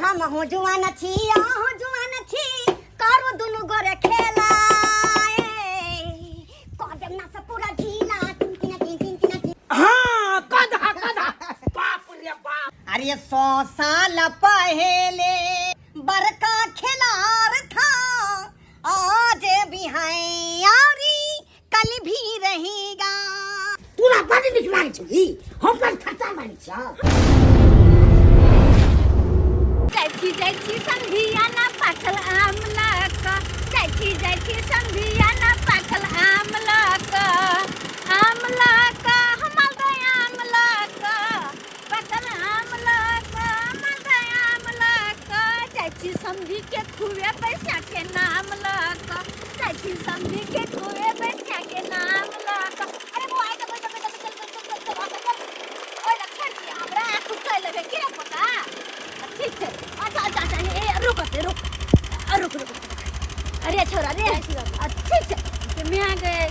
हम हो जुआन छी हो जुआन छी करू दुनु गोरे खेला कदम ना से पूरा ढीला टिन हाँ कदा कदा बाप रे बाप। अरे 100 साल पहले बड़का खिलाड़ था आज भी है यारी कल भी रहेगा। तोरा बड़ नीक लागै छै हम पर खर्चा मारै छ। जाइ छी संधिया ना पाकल आमला का जाइ छी संधिया ना पाकल आमला का हमल दे आमला का पाकल आमला का हमल दे आमला का जाइ छी संधि के खुए पैसा के नाम लका जाइ छी संधि के खुए पैसा के नाम लका। अरे वो आइ त चल ओइ ल छोड़ दिया हमरा आखु चल लगे के पता ठीक है। अच्छा ए रुक। अरे छोरा रे ठीक है मैं आ गए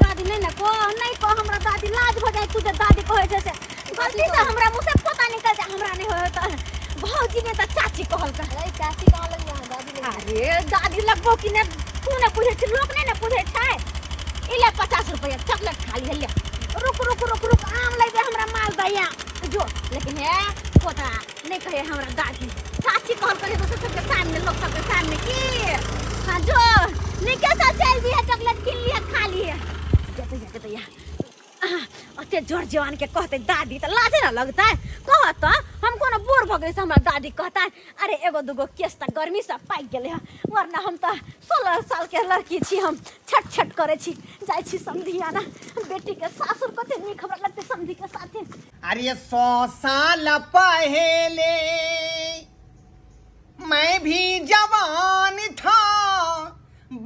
दादी नहीं को हमरा दादी लाज हो जाए तुझे दादी कहे छै से गलती से हमरा मुंह से पता निकल जाए हमरा नहीं होय त भौजी ने त चाची कहल का। अरे चाची कहां लग यहाँ दादी लग। अरे दादी लगबो कि ने तू ने पूछे छ लोग नहीं ने पूछे छै इले 50 रुपया चॉकलेट खा ले रुक आम ले दे हमरा माल दैया जो लेकिन है पता नहीं कहे हमरा दादी चाची कहल करे तो सबके सामने लोग सबके सामने की हां जो नहीं कैसा चल दिया चॉकलेट किन लिया खा लिए जतैया अते जोर जवान के कहते दादी त लाजे ना लगता है कहत हम कोनो बोर भ गए से हमरा दादी कहता अरे एगो दुगो केस त गर्मी से पाक गेले है वरना हम त 16 साल के लड़की छी हम छट करे छी जाय छी समधिया ना बेटी के सासुर कते नी खबर लगते समधी के साथे। अरे 100 साल पहले मैं भी जवान था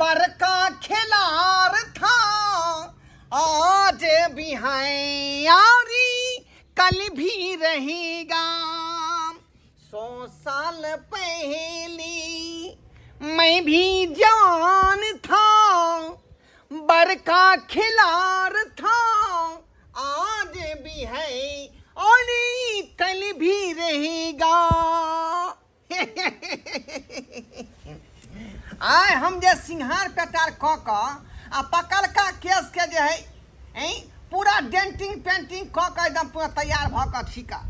बड़का खिलाड़ था आज भी है यारी कल भी रहेगा। 100 साल पहले मैं भी जवान था बड़का खिलाड़ था आज भी है और कल भी रहेगा। आय हम जे सिंहार पेटार क आ पकड़ का केस के जे है पूरा डेंटिंग पेंटिंग क एकदम पूरा तैयार भ क छिका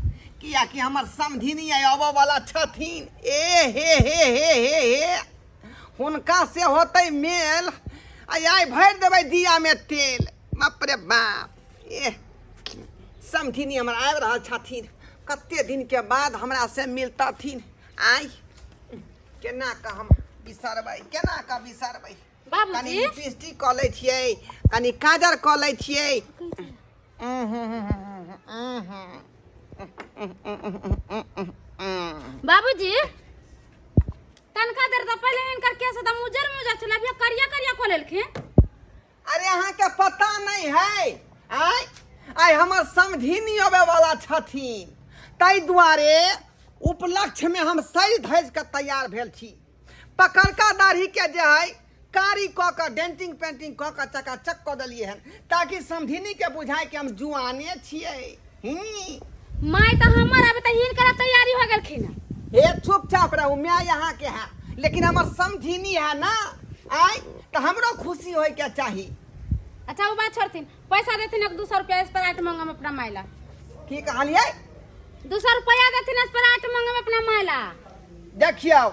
किया कि हमर समधिनी आबे वाला छथिन हे हुनका से होते मेल आय भर देबै दिया में तेल बाप रे बाप समधिनी हमर आबि रहल छथिन कते दिन के बाद हमरा से मिलतथिन आय केना का हम बिसरबै केना का बिसरबै कनी लिपस्टिक क लै छियै कनी काजर क लै छियै बाबूजी तनका देर त पहले इनकर केस त मुजर चला अभी करिया को लेलखिन। अरे अहाँ के पता नहीं है आय हमर समधिनी आबे वाला छथिन ताहि दुआरे उपलक्ष्य में हम सज धज के तैयार भेल छी पकड़का दाढ़ी के जे है कारी क के डेंटिंग पेंटिंग क के चकाचक क देलिए हन ताकि समधिनी के बुझाए कि हम जुआने छियै। माय त हमर अब त हिनकर तैयारी हो गेलखिन हे चुपचाप रहू मैं यहाँ के है लेकिन हमर समधिनी है ना आय तो हमरो खुशी होय के चाहिए। अच्छा वो बात छोड़थिन पैसा देथिन 200 रुपया स्प्राइट मंगम अपना माइला की कहलिए 200 रुपया देथिन स्प्राइट मंगम अपना माइला। देखियो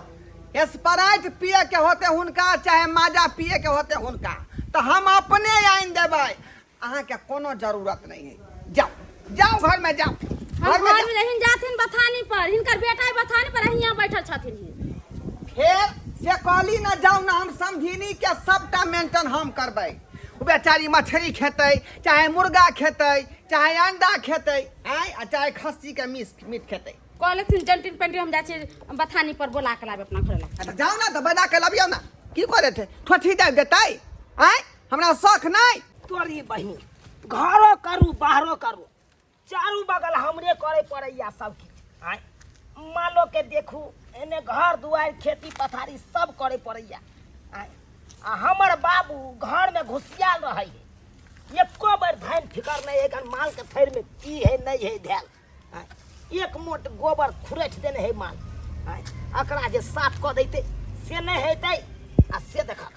स्प्राइट पिए के होते हुनका चाहे माजा पिए के होते हुनका तो हम अपने आइन देबै अहाँ के कोनो जरूरत नहीं है जाओ घर में जाओ घर में रहिन जाथिन बथानी पर हिनकर बेटा बथानी पर हियां बैठल छथिन फिर से कहली ना जाओ ना हम समधिनी के सबटा मेंटेन हम करबै बेचारी मछली खेतै चाहे मुर्गा खेतै चाहे अंडा खेतै चाहे खस्सी के मीट खेतै कहलथिन जंटिन पेंटिन हम जाछे बथानी पर बोला के लाबे अपना घर ला जाओ ना तो बना के लाबियो ना की करे थे ठोठी दे देतै हमरा शौक नहीं तोरी बहिन घरो करू बाहरो करू चारू बगल हमरे करे पड़ैया सब किछ आय मालो के देखू एने घर दुआर खेती पथारी सब करे पड़ैया आय आ हमर बाबू घर में घुसियाल रहे एको बार धान फिकर नहीं है माल के थैर में की है नहीं है धैल एक मोट गोबर खुरच देने है माल एकरा जे साफ कऽ दैते से नहीं हेतै आ से देखा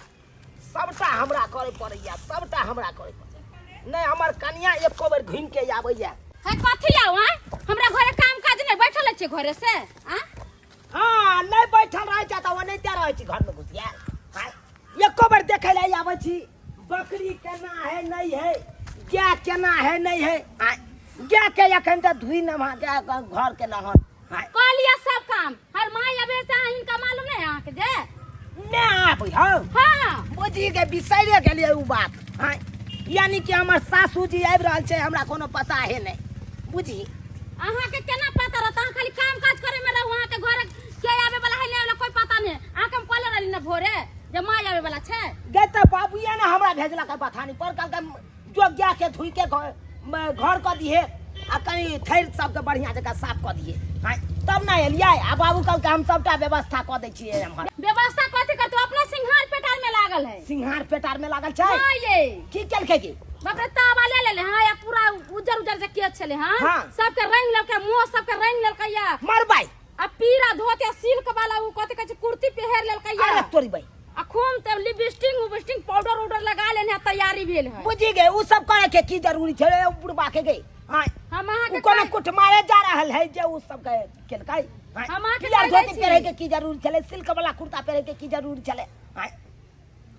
सबटा हमरा करे पड़ैया सबटा हमरा करे पड़ै नहीं हमर कनिया एको बेर घुम के आबैया है कथी आउ हां हमरा घरे काम काज नहीं बैठल छै घरे से हां हां नहीं बैठल रहै छ त ओने त्या रहै छी घर में घुसिया हां एको बेर देखै ले आबै छी बकरी केना है नहीं है क्या केना है नहीं है क्या के एखन त धुई नहा के घर के नहन कर लिया सब काम हर माय अबे से इनका मालूम नहीं आं के दे मैं आबै हौ हां बुझी के बिसैरे गेलियै उ बात हां यानी कि हमर सासू जी आबि रहल छै हमरा कोनो पता है नहीं बुझी अहाँ के केना पता रहत अहाँ खाली काम काज करे में रहू अहाँ के घर के आबे वाला है नहीं कोई पता नहीं अहाँ के कहले रहली न भोरे जे माय आबे वाला छै गे त बाबूया ने हमरा भेजला के बथानी पर कल के जो गया के धुई के घर क दिए आ कनी थैर सबके बढ़िया जगह साफ क दिए हां तब ना एलियै आ बाबू कल के हम सबटा व्यवस्था क दै छियै हमर व्यवस्था कथि करतो अपना सिंहार पेटार में लागल है सिंहार पेटार में लागल छै हां ये की केलकै की बाप रे तावा ले ले हां या पूरा उजर उजर जे के छले हां हाँ। सबके रंग लेलकै मुंह सबके रंग लेलकै या मरबै आ पीरा धोते सिल्क वाला उ कथि कहै छै कुर्ती पहिर लेलकै या अरे तोरी भाई आ खूब त लिपस्टिक पाउडर उडर लगा लेने तैयारी भेल है बुझी गए उ सब करे के की जरूरी छै रे बुढ़बा के गई हां हम अहाँ के कोनो कुट मारे जा रहल है जे उ सब के केलकै हम अहाँ के यार कहै धोती छी। पहरे के की जरूरी छले सिल्क वाला कुर्ता पहरे के की जरूरी छले हां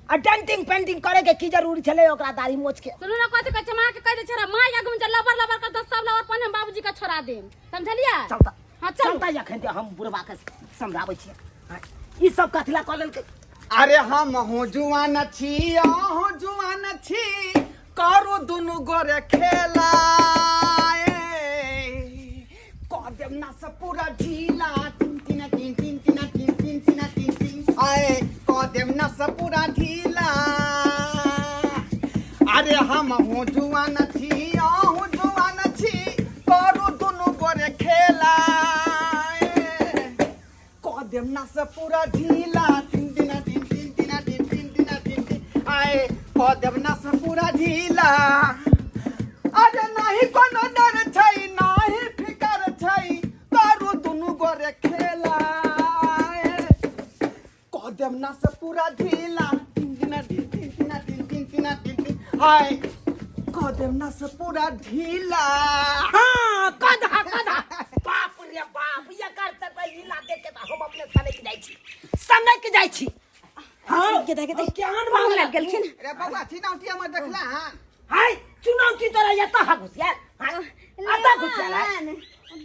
आ डेंटिंग पेंटिंग करे के की जरूरी छले ओकरा दाढ़ी मोछ के सुनो ना कथि कहै छै मां के कह दे छरा मां या गुम लबर लबर कर सब लबर पन हम बाबूजी का छोड़ा देम समझलिया चलता हां चल चलता जखन ते हम बुढ़बा के समझाबै छियै हां ई सब कथला क देलकै अरे हम हो जुआन छी हो जुआन छी करू दुनु गोरे खेला कर देव ना सब पूरा ढीला तीन तीन तीन तीन तीन तीन तीन तीन तीन तीन आए कर देव ना सब पूरा ढीला अरे हम हो जुआन छी हो जुआन छी करू दुनु गोरे खेला कर देव ना सब पूरा ढीला देवना से पूरा ढीला अरे नहीं कोनो डर छै नहीं फिकर छै करू दुनु गोरे खेला को देवना से पूरा ढीला तीन हाय को देवना से पूरा ढीला हां कदा बाप रे बाप ये कर तक ढीला देख के हम अपने सने के जाई छी हां के देख केहन भाग लग गेलखिन रे बाबा चिनौती हमर देखला हां हाय चुनौती तोरा यता हा घुसिया हां आता घुसिया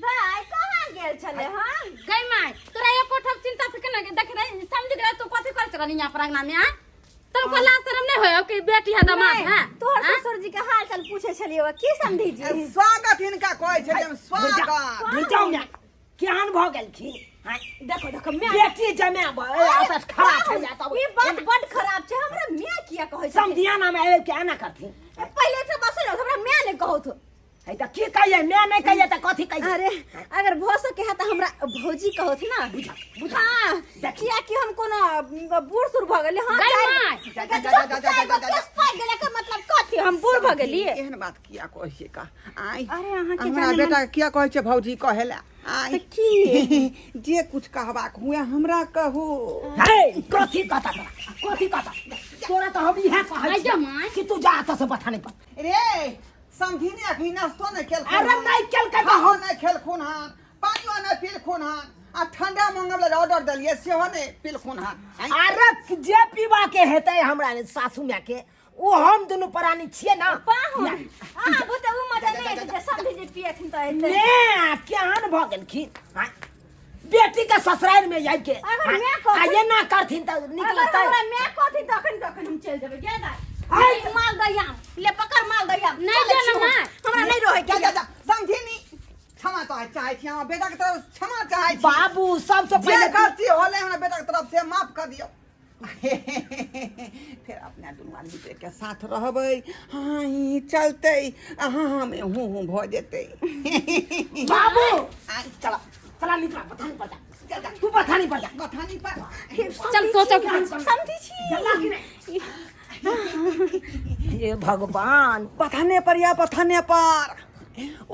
भाई कहां गेल छले हां गई माय तोरा एको ठप चिंता फिकर न देख रे समझ गए तू कथि कर छलनी यहां पर अंगना में हां तुमको लाज शर्म नहीं होय कि बेटी है दामाद है तोहर ससुर जी के हाल चाल पूछे छलिए की समझी जी स्वागत इनका कहै छै जे स्वागत बुझाऊ ना केहन भ गेलखिन हां देखो देखो मैं बेटी जमे आता खड़ा छै जाता ई बात बड़ खराब छै हमरा मैं किया कहै छै समझिया ना मैं क्या ना करथी पहले से बस हमरा मैं नहीं कहौ तो है त की कहिए मैं नहीं कहिए त कथि कहिए अरे अगर भ सके है त हमरा भौजी कहत ना बुझा हां देखिया कि हम कोनो बूढ़ सुर भ गेले हां गेले का मतलब कथि हम बूढ़ भ गेलिए एहन बात किया कहै छै का आई अरे अहाँ के हमरा बेटा किया कहै छै भौजी कहेला आई की जे कुछ कहबाक हुए हमरा कहू हे कथि कथा तोरा त हम इहे कहै छी कि तू जा त से बथा नहीं पर रे समझिने अभी नास्तो नहीं खेल अरे नहीं खेल के हो नहीं खेल खून हां पानियो नहीं पील खून हां आ ठंडा मंगल ऑर्डर दलिए सेहो नहीं पील खून हां अरे जे पीबा के हेतै हमरा सासू माय के ओ हम दुनु प्राणी छियै ना पाहु हां बुते उ मजा नहीं है समझी जी पियथिन त एते ने केहन भ गेलखिन हां बेटी के ससुराल में जाय के अगर मैं कहती- आ ये ना करथिन त निकलतै हमरा मैं कथि तखन हम चल जेबै के दा हाय माल दैया ले पकड़ माल दैया नहीं देना मां हमरा नहीं रहे जा जा जा समझिनी क्षमा तो चाहे छी हम बेटा के तरफ क्षमा चाहे छी बाबू सबसे जे पहले गलती होले हमरा बेटा के तरफ से माफ कर दियो फिर अपना दुनू आदमी के साथ रहबै हाँ ही चलते हाँ में हूँ भ जेतै बाबू चला चला निकला बथानी पड़ जा तू बथानी पड़ जा बथानी पर चल तो चल समझी छी चला कि नहीं ये भगवान पथाने पर या पथाने पर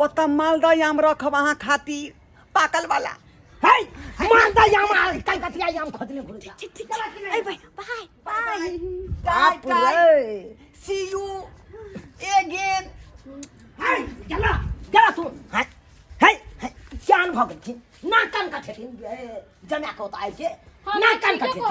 ओत मालदह आम रखब अहाँ खातिर पाकल वाला है मालदा याम कलकतिया याम खोदले घुर जा ए भाई बाय बाय बाप रे सी यू अगेन। हाय चला तू हाय हाय जान भगत छी ना कान का ठेकिन जमा को आइ के ना कान का ठेकिन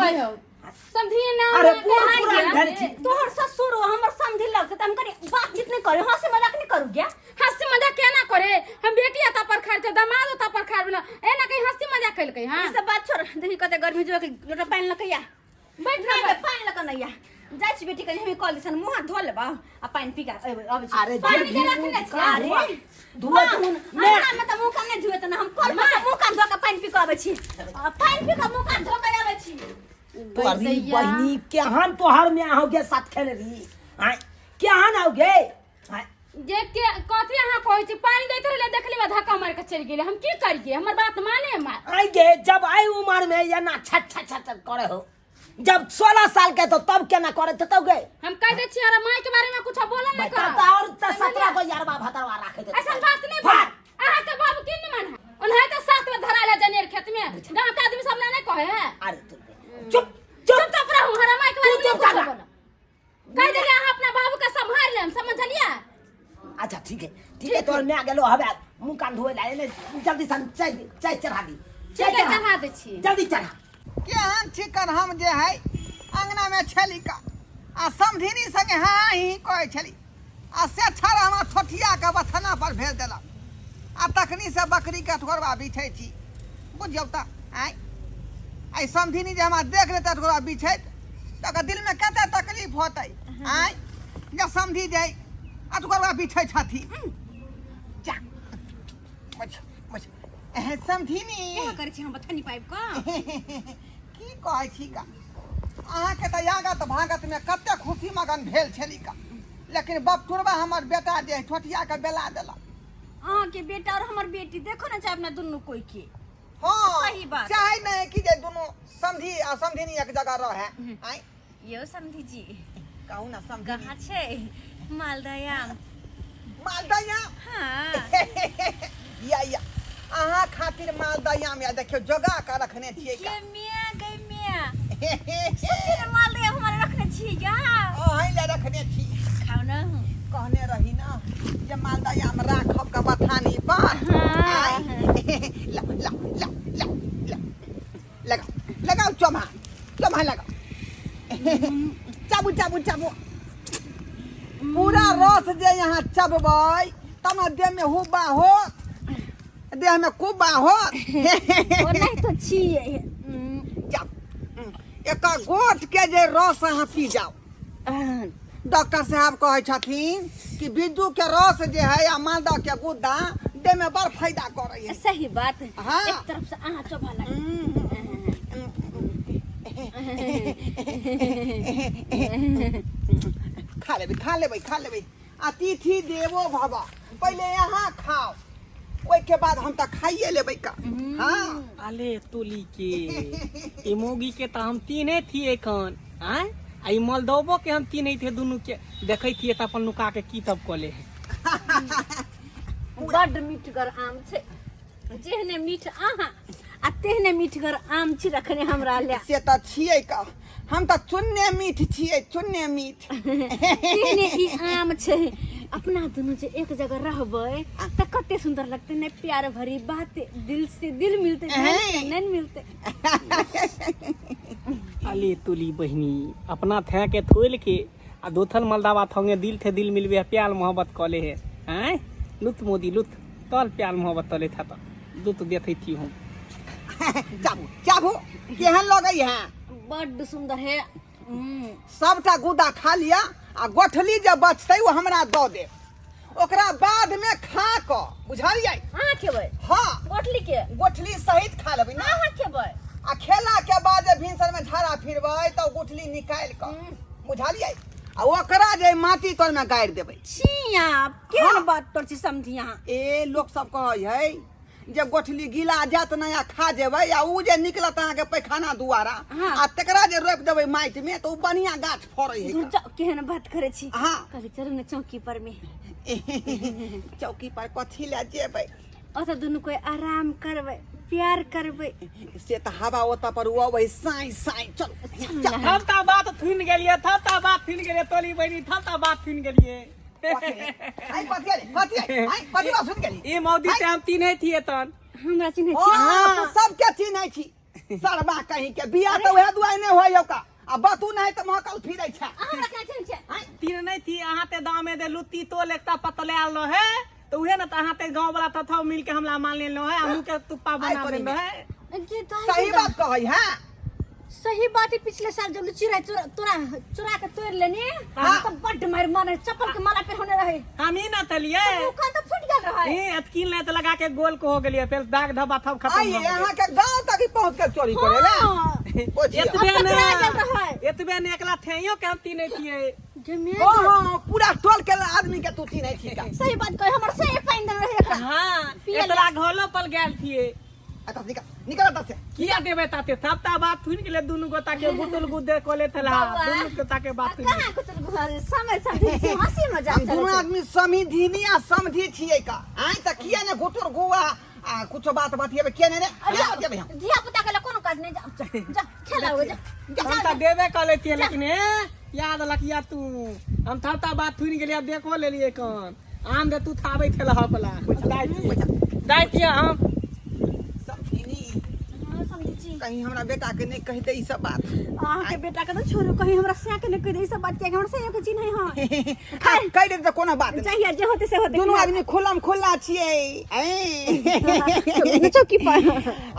समझी ना अरे पूरा घर छी तोहर ससुर हमर समझी लगते त हम कनी बातचीत नहीं करे, हंसी मजाक नहीं करू क्या? हंसी मजाक क्या ना करे, हम बेटी आता पर खार के दामाद आता पर खार बना ए ना कहीं हंसी मजाक कइल कहीं। हां ई सब बात छोड़, देखी कते गर्मी जो के लोटा पानी लकैया बैठ नहीं ना पानी लक नैया जाय छी बेटी कनी हम कॉल दिसन मुंह हाथ धो लेबा आ पानी पी के अब अरे पानी जे के रखने छी। अरे धुआ तू मैं में त मुंह कान नहीं धुए त हम कॉल में मुंह कान धो के पानी पी के आबै छी, पानी पी के मुंह कान धो के आबै छी। तोरी बहनी केहन तोहर में आओगे साथ खेल रही हाय केहन आओगे हाय जे के कथि अहाँ कहै छी पानी दैत रहले देखली बा धक्का मार के चल गेले, हम की करिए हमर बात माने मार आई गे जब आई उम्र में ये ना छट छट छट करे हो, जब 16 साल के तो तब केना करे तो गे हम कह दे छी अरे माई के बारे में कुछ बोला नहीं कर बता और 17 को यारबा भतरवा राखे दे ऐसा बात नहीं बात अहाँ के बाबू की नहीं मन है उन्हें तो साथ में धरा ले जनेर खेत में गांव के आदमी सब नहीं कहे है। अरे तू चुप चुप चुप रहू हरा माई के बारे में चुप कुछ कर। बोला कह दे अहाँ अपना बाबू का संभाल ले, हम समझ लिया। अच्छा ठीक है तोर में गेलो हबे मुंह कान धोए ला एने जल्दी सन चाय चढ़ा दी ठीक है चढ़ा दे छी जल्दी चढ़ा केहन चिकन हम जे है अंगना में छली का आ समधिनी संगे हाँ ही कहै छली आ से छाड़ा हमरा ठोठिया के बथना पर भेज देलक आ तखनी से बकरी के ठोरबा बिछै छी बुझियौ त आई समधिनी जे हमरा देख लेते ठोरबा बिछैत त दिल में कते तकलीफ होतै आई जब समझी जाय आ ठोरबा बिछै छथी जा बच एहे समधिनी क्या करे छी हम बता नहीं पाइब का की कहै छी का अहाँके तऽ यागत भागत में कते खुशी मगन भेल छली का, लेकिन बपटुरबा हमर बेटा जे ठोठिया के बेला देलक। के बेटा और हमर बेटी देखो ना चाहे अपना दुनू कोई के हाँ सही बात। चाहे नहीं कि जे दोनों समधी आ समधिनी एक जगह रहे आई यो समझी जी कहू ना समधी कहाँ छे मालदयाम मालदया हाँ या अहाँ खातिर मालदया में देखियो जोगा के रखने छियै का ये मियां गई मियां सच्ची में मालदया हमारे रखने छी क्या ओही ले रखने छी। खाओ ना कहने रही ना जे मालदया में राखब के बथानी पर हाँ। ला ला ला ला ला लगाओ चोमा लगाओ चाबू चाबू चाबू पूरा रस जे यहाँ चबबै तब ना देह में हुब्बा हो, देह में कुब्बा हो वो नहीं तो छी एक गोट के जे रस अहाँ पी जाओ। डॉक्टर साहब कहै छथिन कि बिज्जू के रस जे है या मालदा के गुद्दा देह में बड़ फायदा करे है। सही बात है। हाँ। एक तरफ से आहा चोभा लगे खा लेबै अतिथि देवो भव, पहले यहाँ खाओ ओइ के बाद हम त खाइए लेबै का। हाँ अले तोली के ए मोगी के तो हम तीने थी एखन आय आई मलदोबो के हम तीने थे दोनों के देखै थिए त अपन नुका के की तब कले है बड़ मीठगर आम छे, जेहने मीठ आहा आ तेहने मीठगर आम छी रखने हमरा ले। से त छियै का, हम त चुन्ने मीठ छियै चुन्ने मीठ तेहने ई आम छे, अपना दोनों जे एक जगह रहबै त कते सुंदर लगते ने, प्यार भरी बातें दिल से दिल मिलते नैन मिलते। अले तोली बहनी अपना थे के थोल के आ दोथल मलदावा थंगे दिल थे दिल मिलबे प्यार मोहब्बत कले है आय लुत मोदी लुत तल प्यार मोहब्बत तले था त लुत देथै थी हम चाबू चाबू केहन लगै है, बड़ सुंदर है। सबटा गुदा खा लिया आ गोठली जे बचतै वो हमरा दऽ दे, ओकरा बाद में खा क बुझलियै। अहाँ खेबै हाँ गोठली के गोठली सहित खा लेबै ना, अहाँ खेबै आ खेला के बाद जे भिनसर में झाड़ा फिरबै त गुठली निकाल क बुझलियै आ ओकरा जे माटी तर में गाड़ि देबै। छिया केहन बात कर छी समझी अहाँ। ए लोग सब कहै है जे गोठली गीला जात नया खा जेबै आ उ जे निकलत अहाँ के पैखाना दुआरा हाँ। आ तकरा जे रोपि देबै माटि में तो उ बढ़िया गाछ फड़ै है। दूर जाओ केहन बात करे छी। हाँ कभी चलू ने चौकी पर में चौकी पर कथी ले जेबै, ओत दुनू कोई आराम करबै प्यार करबै से तो हवा होता पर वो वही साई साई चल थलता बात थुन गेलिए थलता बात थुन गेलिए तोली बहनी थलता बात थुन गेलिए आई पति सुन गेली ई मौदी ते हम तीन थिए तन हमरा चिन्है ओ छी तो सब के चिन्है छी सरबा कहीं के बिया तो वह दुआई नहीं होय का आ बतू नहीं तो महकल फिरै छै हमरा क्या चिन्ह छै तीन नहीं थी अहाँ ते दाम में दे लुत्ती तोल एकता पतलाल लो है तो उहे ना तो अहाँ ते गांव वाला तथा मिल के हमला मान ले लो है हमू के तुप्पा बना ले लो है ये तो सही बात कहै है सही बात है। पिछले साल जब चिड़ा चुरा के तोड़ लेनी हाँ। तो बड्ड मार मारे चप्पल के माला पे होने रहे हम ही ना तलिए दुकान तो फट गेल रहे ए अतकील ने तो लगा के गोल को हो गेलिए फिर दाग धब्बा थब खत्म आई हो यहाँ के गांव तक ही पहुंच के चोरी करे ले ओ जी एतबे अब ने पकड़ा गेल रहे। एतबे ने एकला थैयो के हम तीन थिए जमे ओ हां पूरा टोल के आदमी के तू चिन्है छी का सही बात कहे हमर से पाइन देन रहे एकरा हां एकला घोलो पर गेल थिए आता निकल से किया देबे ताते थपता बात थुन गेले दुनु गोता के बुतुल गुदे कोले थला दुनु गोता के बात कहां कुछ समय समझी हंसी मजाक हम दोनों आदमी समझिनी आ समझी छियै का आई त किया ने गुटुर गुआ आ कुछ बात बतिएबे के ने रे बतिएबे हम धिया पुता के कोनो काज नहीं जा खेलाओ जा हम त देबे कले थिए लेकिन याद लकिया तू हम थपता बात थुन गेलिए देखो लेलिए कौन आम दे तू थाबे थला हकला दाई थिए हम कहीं हमरा बेटा के नहीं कह दे ई सब बात आहा के बेटा के तो छोरो कहीं हमरा से के नहीं कह दे सब बात के हमरा से के चिन्ह हां कह दे तो कोनो बात नहीं चाहिए जे होते से होते दोनों आदमी खुलम खुला छिए चौकी पर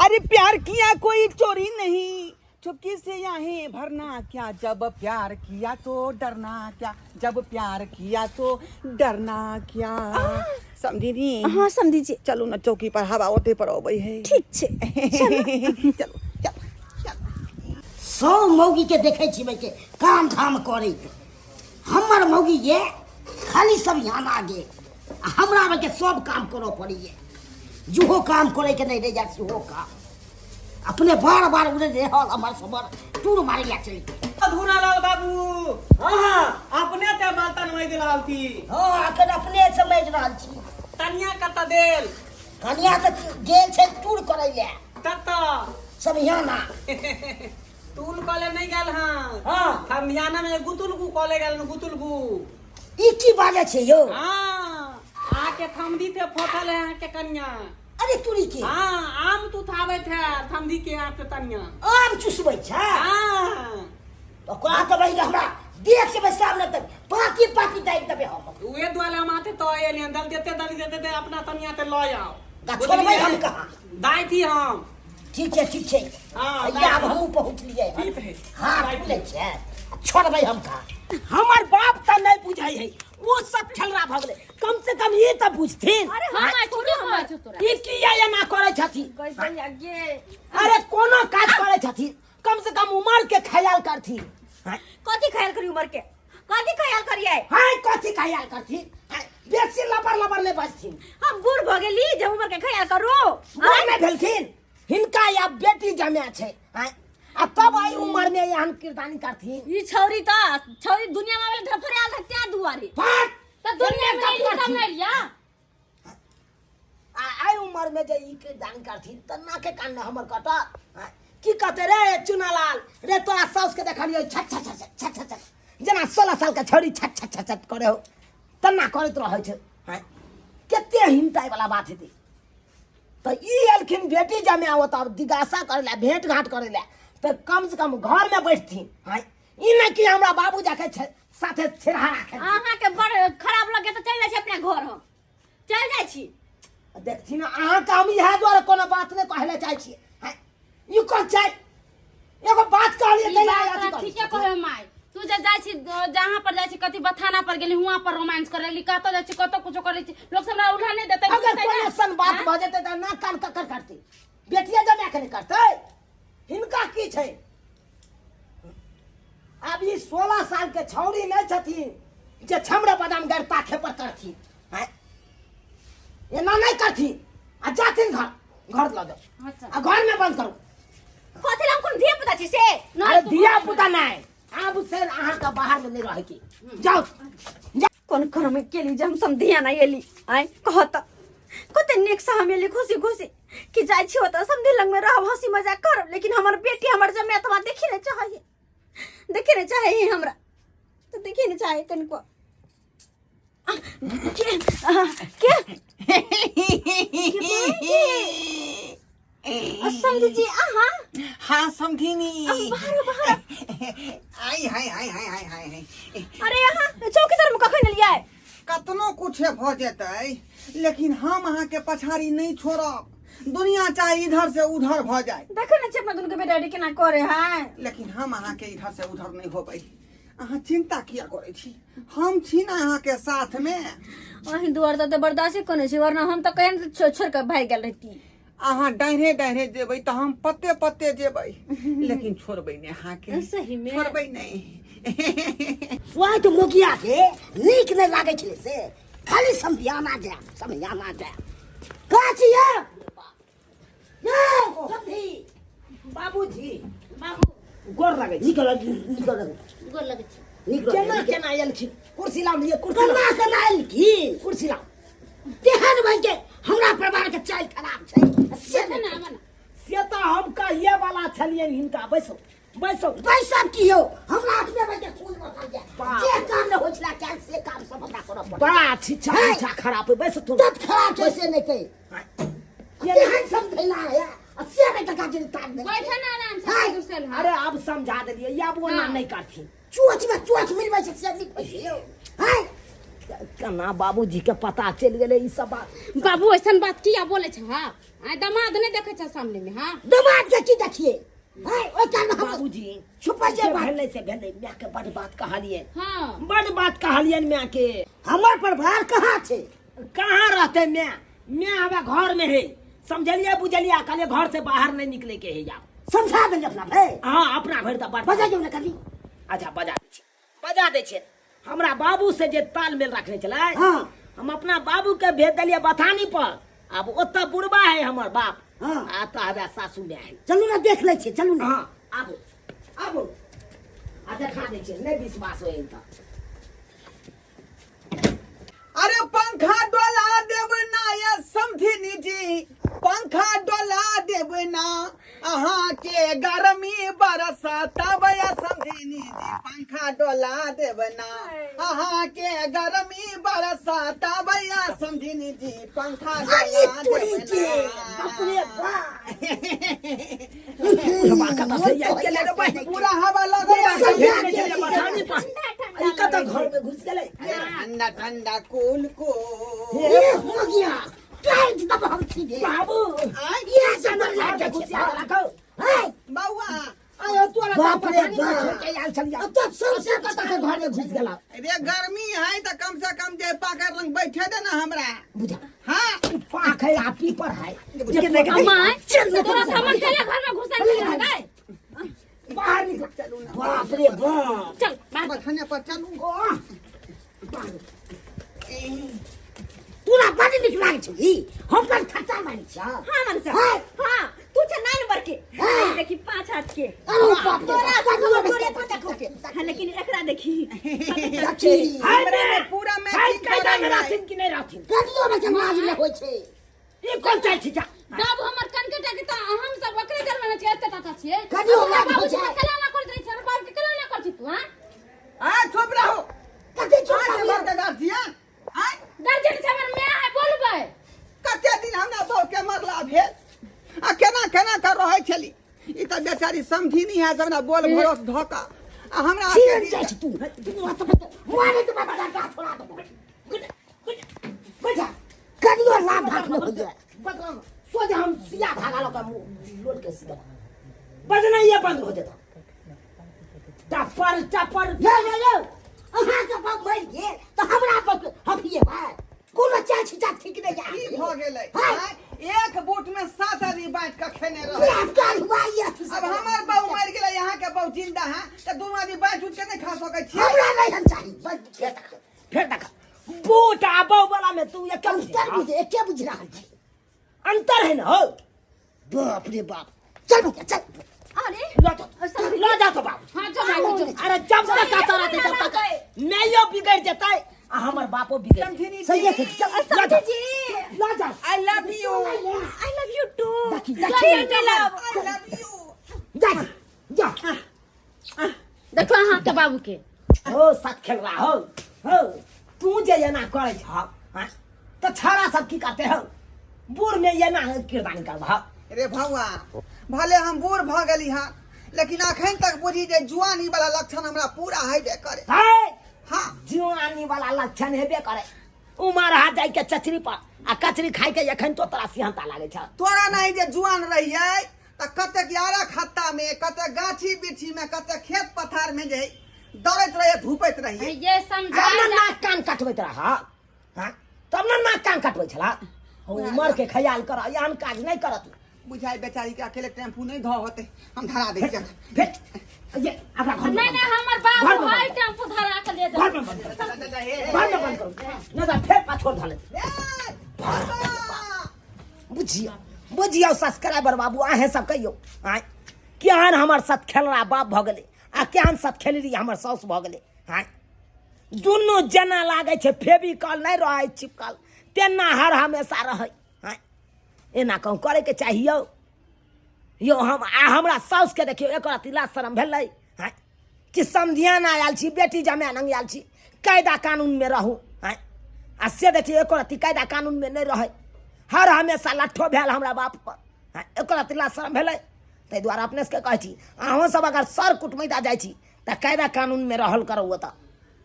अरे प्यार किया कोई चोरी नहीं चुपके से यहाँ भरना क्या जब प्यार किया तो डरना क्या जब प्यार किया तो डरना क्या समझी नी हां समझी जी चलो ना चौकी पर हवा ओटे पर अबै है ठीक छे चलो चल सौ मौगी के देखे छी के काम धाम करे हमर मौगी ये खाली सब यहाँ आगे हमरा में के सब काम करो पड़ी है जुहो काम करे के नहीं रह जा हो काम अपने बार बार उड़े रहल हमर सबर टूर मारे ला चली धुना लाल बाबू हां अपने ते बर्तन में दिलाल थी हां अखन अपने समझ रहल छी तनिया कत देल कनिया त गेल छै टूर करे ले कत सब यहाँ ना टूल कॉले नहीं गेल हां हां हम याना में गुतुलगु कॉले गेल गुतुलगु ई की बाजे छै यो हां आके थमदी थे फोटल है के कन्या अरे तुरी के हां आम तू थावे थे थमदी के आके के तनिया आम चुसबै छै हां तो कोना त भाई हमरा देख से सामने तक पाती पाती दाइ दबे हम उए द्वाला माथे तो एलियन दल देते अपना तनिया ते लो आओ गा छोड़बै हम कहां दाई थी हम ठीक छै हां या अब हम पहुंच लिए ठीक है हां ठीक छै छोड़बै हम कहां हमर बाप त नहीं बुझाई है वो सब खेलरा भ गेले कम से कम ये त बुझथिन अरे हम छोड़ी हम तोरा ई किया एना करे छथि कोई भैया गे अरे कोनो काज करे छथि कम से कम उमर के ख्याल करथि कथी ख्याल करी उमर के कथी ख्याल करिए हाय कथी ख्याल करथि बेसी लबर लबर ले बसथिन हम बूढ़ भ गेली जब उमर के ख्याल करू बुढ़ में भेलखिन हिनका या बेटी जमे छै आ तब आई उमर में यहाँ कीर्तनी करथिन ई छौरी दुनिया में वाले धफरे आल त्या दुआरी फट त दुनिया में ई काम नहीं लिया आई उमर में जे ई कीर्तनी करथिन त ना के कान हमर कटा की कहते रे चुनालाल रे तोरा साउस के देखलियो छट छट छट छट छट जना 16 साल के छोरी छट छट छट छट करे हो तना करत रहै छै केते हिमताई वाला बात हेतै तो ई अलखिन बेटी जमे आवत अब दिगासा करे ला भेंट घाट करे ला तो कम से कम घर में बैठथिन ई नहीं कि हमरा बाबू जाके साथे छिरहा राखे अहाँ के बड़ खराब लगे तो चल जाय छी अपना घर हम चल जाय छी देखथिन अहाँ के हम इहा द्वारा कोनो बात नहीं कहले चाहे छी ई कोन छै एगो बात कहलिए ई बात ठीके कहे माय तू जे जाय छी जहां पर जाय छी कथि बथाना पर गेली हुआ पर रोमांस करेली कतो जाय छी कतो कुछो करे छी लोग सब हमरा उल्हा नहीं देते अगर कोनो सन बात भ जेते त ना कान ककर करती बेटिया जमे के नहीं करते हिनका की छै अब ई 16 साल के छौरी नहीं छथिन जे छमड़ा बादाम गरता खेपर करथिन एना नहीं करथिन आ जाथिन घर ल जाओ आ घर में बंद करू कथी हम कोन धिया पुता छी से अरे धिया पुता नहीं अब से अहाँ का बाहर में नहीं रहे की जाओ कोन घर में केली जम सम धिया ना एली आय कहत कते नेक सा हम एली खुशी खुशी कि जाय छी होता समझे लंग में रहब हंसी मजाक करब लेकिन हमर बेटी हमर जमेतवा देखी नहीं चाहिए हमरा तो देखी नहीं चाहिए कनको समझी जी हाँ समझिनी बाहर आई हाय हाय हाय हाय हाय अरे यहाँ चौकीदार में कखन लिया है कतनो कुछ भ जेतै लेकिन हम अहाँ के पछाड़ी नहीं छोड़ब दुनिया चाहे इधर से उधर भ जाए देखो ना अपना दुनू के बेटा केना करे हैं लेकिन हम अहाँ के इधर से उधर नहीं होबै अहाँ चिंता किया करे छी हम छी ना अहाँ के साथ में अहीं दुआर त बर्दाश्त कोने छी वरना हम त कहन छोड़ के भाग गेल रहती अहाँ डाइरे डाइरे जेबै त हम पत्ते पत्ते जेबै लेकिन छोड़बै नहीं अहाँ के सही में छोड़बै नहीं स्वाद मुखिया के नीक नहीं लागे छले से खाली समझाना जाए का छिया समझी बाबूजी गोर लगे निकल गोर लगे छी केना आयल छी कुर्सी लाओ लिए केना आयल की कुर्सी लाओ तेहन भाई के हमरा परिवार के चाल खराब छै से तो हम कहिए वाला छलिए हिनका बैसब की हो हमरा अपने भाई के खून बता दे जे काम न होय छला कैल से काम सब हमरा करब बड़ा छिछा खराब बैस तू तब खराब कैसे नहीं कही केहन समझैला है से नहीं का जे तार दे बैठे ना आराम से दूसरे अरे अब समझा देलिए या वो ना नहीं करथी चोच मिलबै छै से निक है कना बाबूजी के पता चल गेले ई सब बात बाबू ऐसन बात किया बोले छ हां आ दामाद नहीं देखे छ सामने में हां दामाद के की देखिए है ओ कान बाबूजी छुपा जे भेले से भेले मैं के बड़ बात कहलिए हां बड़ बात कहलिए मैं के हमर परिवार कहाँ छे कहाँ रहते मैं हवे घर में है समझलिए बुझलिए कल घर से बाहर नहीं निकले के है या समझा देंगे अपना भाई हां अपना घर त बजा जो न कभी अच्छा बजा दे छे हमरा बाबू से जे तालमेल रखने चला हाँ। हम अपना बाबू के भेज दिलिए बथानी पर अब ओत बुढ़बा है हमर बाप हाँ। आता है सासू में है चलू ना देख ले छे चलू ना हाँ। आबो आ देखा दे छे नहीं विश्वास होई त अरे पंखा डोला देब ना ये समझिनी जी पंखा डोला देब ना अहाँ के गर्मी बरसात या समझिनी जी पंखा डोला देब ना अहाँ के गर्मी बरसात या समझिनी जी पंखा डोला देब ना पूरा हवा लगे बथानी पर ई कत घर में घुस गेले ठंडा ठंडा कूल को हो गया टाइट दब हम सीधे बाबू ये सब लाके घुसिया रखो है बउआ आयो तोरा बाप रे छोड़ के आल चल जा तो सबसे कत के घर में घुस गेला अरे गर्मी है तो कम से कम जे पाकर लंग बैठे दे ना हमरा बुझा हां पाख है आपकी पर है अम्मा तोरा समझ चले घर में घुसा नहीं है बाहर निकल चलू ना बाप रे बाप चल बाहर बथने पर चलू तोरा बड़ निक लागे छी हम पर खर्चा मारी छ हां मन से हां तू छ 9 नंबर के देखी 5 हाथ के अरे बाप तोरा तोरे तो देखो के हां लेकिन एकरा देखी देखी हमरा पूरा मैचिंग कायदा में राथिन कि नहीं राथिन कदियो में के माज ले होय छै ई कोन चाल छी जा बाबू हमर कनकटा के त हम सब ओकरे घर में छै एते टाटा छिए कदियो में बाबू हो जी छै कला ना कर दे छ बाप के कला ना कर छी तू हां आ चुप रहो कते आज छोटा बात का गार्जियन आ गार्जियन से हमर मैं है बोलबे कते दिन हमरा बहू के मरला भेल आ केना कर रहै छली ई त बेचारी समझी नहीं है हमरा बोल भरोस धोका आ हमरा चीन जाइ छी तू मारे तो बाबा का छोड़ा दो बुझा कदियो ला भाग हो जाए बदला सोजा हम सिया धागा लगा लोड के सिया बजना ये बंद हो जाता टपर यो अहाँ के बाप मर गेल तो हमरा पर हफिए भाई कोनो चाय छिटा ठीक नहीं जा की भ गेलै एक बूट में 7 आदमी बैठ के खेने रहे अब हमार बहू मर गेलै यहाँ के बहू जिंदा है तो दोनों आदमी बैठ उठ के नहीं खा सकै छी हमरा नहीं हम चाहिए फिर देखा बूट आबो वाला में तू ये कम क्या बुझ रहा है अंतर है ना हो बाप रे बाप चल चल अरे ला जा तो बाप हां चल अरे जब तक आता रहते तब तक मैं यो बिगड़ जाता है हमार बापो बिगड़ समझी सही है चल समझी जी ला जा I love you I love you too जा जा देखो अहाँ के बाबू के हो साथ खेल रहा हो तू जे ये ना करे छ हाँ? तो छाड़ा सब की करते हो बूढ़ में ये ना किरदानी करबा रे भौआ भले हम बूढ़ भ गेली हाँ लेकिन अखन तक बुझी जे जुआनी वाला लक्षण हमरा पूरा हेबे करे हाँ जुआनी वाला लक्षण हेबे करे उमर हाथ जाय के चचरी पर आ कचरी खाई के एखन तो तोरा सिहंता लागे छ तोरा नहीं जे जुआन रहिए त कते ग्यारह खत्ता में कते गाछी बिछी में कते खेत पथार में जे दौड़त रहिए धूपैत रहिए ये समझा तब न नाक कान कटबैत रहा हाँ तब न नाक कान कटबै छला उमर के ख्याल कर यान काज नहीं करत बुझाई बेचारी के अकेले टेम्पू नहीं धो होते हम धरा दे चल फिर ये अपना घर में नहीं हमर घर बाबू में हाई टेम्पू धरा के ले जा घर में बंद कर घर में बंद करो न तो फिर पाछोड़ धाले बुझियो सब्सक्राइबर बाबू आहे सब कहियो आय केहन हमर साथ खेल रहा बाप भ गेले आ केहन साथ खेल रही हमर साउस भ गेले आय दुनू जना लागे छै फेविकॉल नहीं रहे चिपकल तेना हर हमेशा रहे आय एना कहूँ करे के चाहिए यो हम हमरा साउस के देखियो एक रात लाज शरम भेलै आय कि समधियान आयल छी बेटी जमाय नंग आयल छी कायदा कानून में रहू आय आ से देखियो एक रात कायदा कानून में नहीं रहे हर हमेशा लट्ठो भेल हमरा बाप पर एक रात लाज शरम भेलै ताहि दुआरे अपने से कहै छी अहूँ सब अगर सर कुटमैदा जाइ छी तऽ कायदा कानून में रहल करू ओतऽ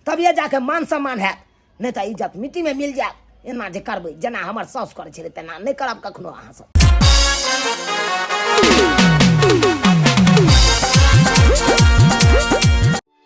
तभिए जाके मान सम्मान हैत नहीं तो इज्जत मिट्टी में मिल जायत एना जे करबै जेना हमर साउस करै छलै तेना नहीं करब कखनो अहाँ सब